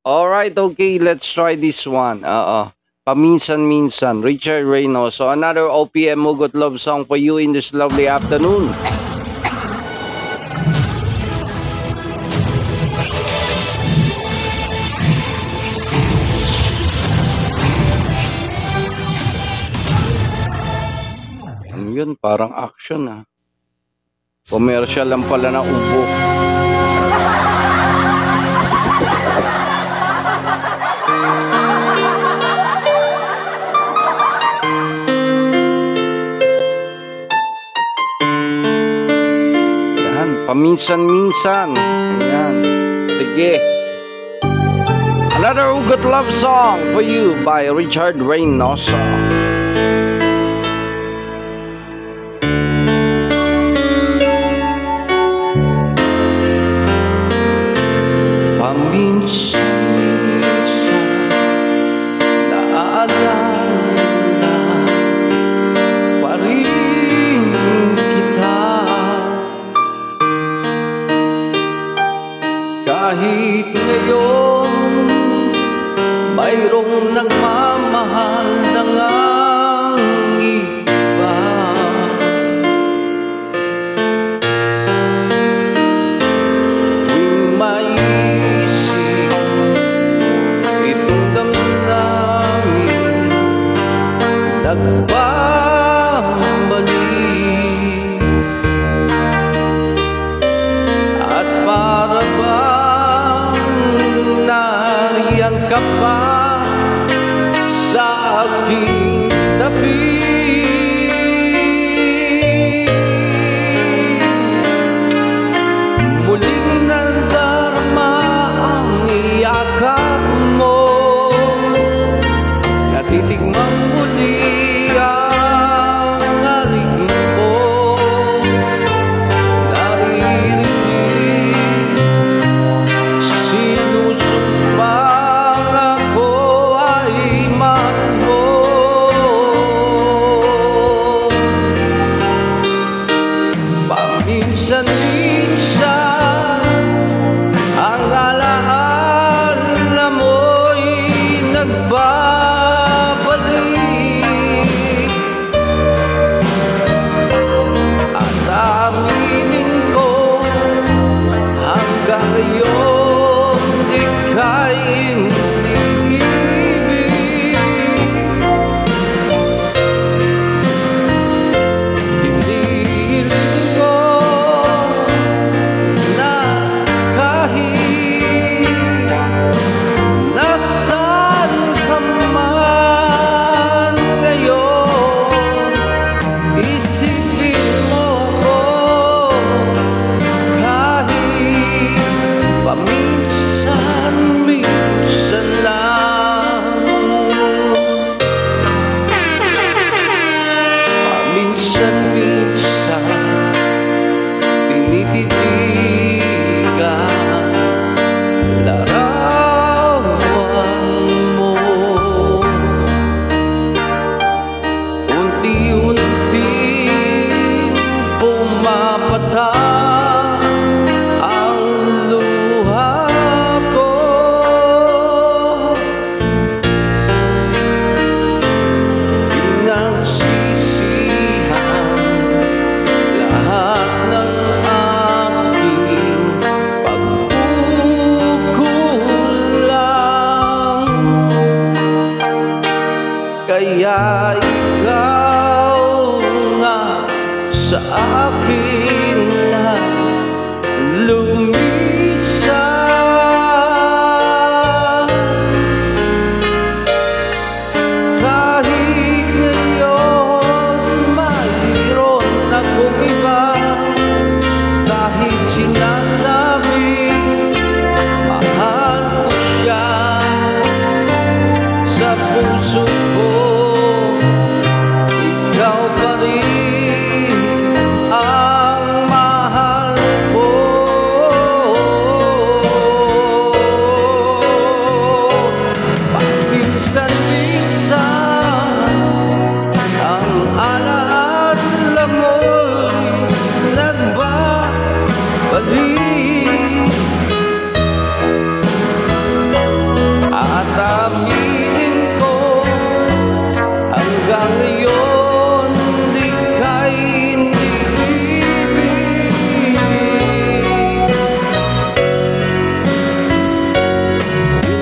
Alright, okay, let's try this one. Paminsan-minsan, Richard Reynos. So another OPM Mugot love song for you in this lovely afternoon. Ano yun? Parang action ah. Commercial lang pala na ubo. Yan, paminsan-minsan. Ayan. Sige. Another good love song for you by Richard Reynoso. Paminsan-minsan naaalala pa rin kita, kahit ngayon mayroong nagmamahal na ngang iba. Tuwing maisip itong damdamin, nagbabalik, at para bang nariyan ka pa sa aking tabi. Muling nadarama ang iyakap mo, natitikmang muli ang halik mo, naririnig sinusumpang ako ay mahal mo. Paminsan-minsan ang alaala mo'y nagbabalik, at aminin ko hanggang ngayon ika'y hindi ibig. Hinihiling ko na kahit nasaan ka man ngayon, isipin mo ko kahit paminsan-minsan lang. Paminsan-minsan tinititigan larawan mo, unti-unting pumapatak ang luha ko. Pinagsisihan lahat ng aking pagkukulang, kaya ikaw nga sa akin na lumisan. Kahit ngayon mayroon akong iba, kahit sinasabi mahal ko siya, sa puso ko ikaw pa rin ang At aminin ko hanggang ngayon di ka iniibig.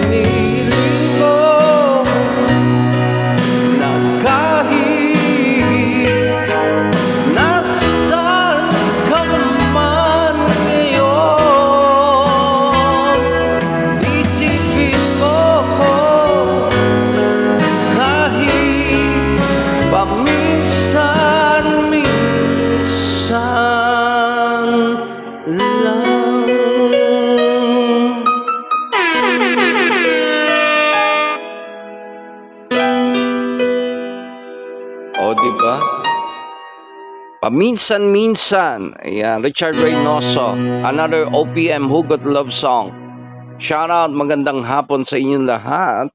Hinihiling ko na kahit nasaan ka man ngayon, isipin mo ko kahit paminsan-minsan lang. O, diba? Paminsan-minsan. Ayan, Richard Reynoso. Another OPM Hugot Love Song. Shout out, magandang hapon sa inyong lahat.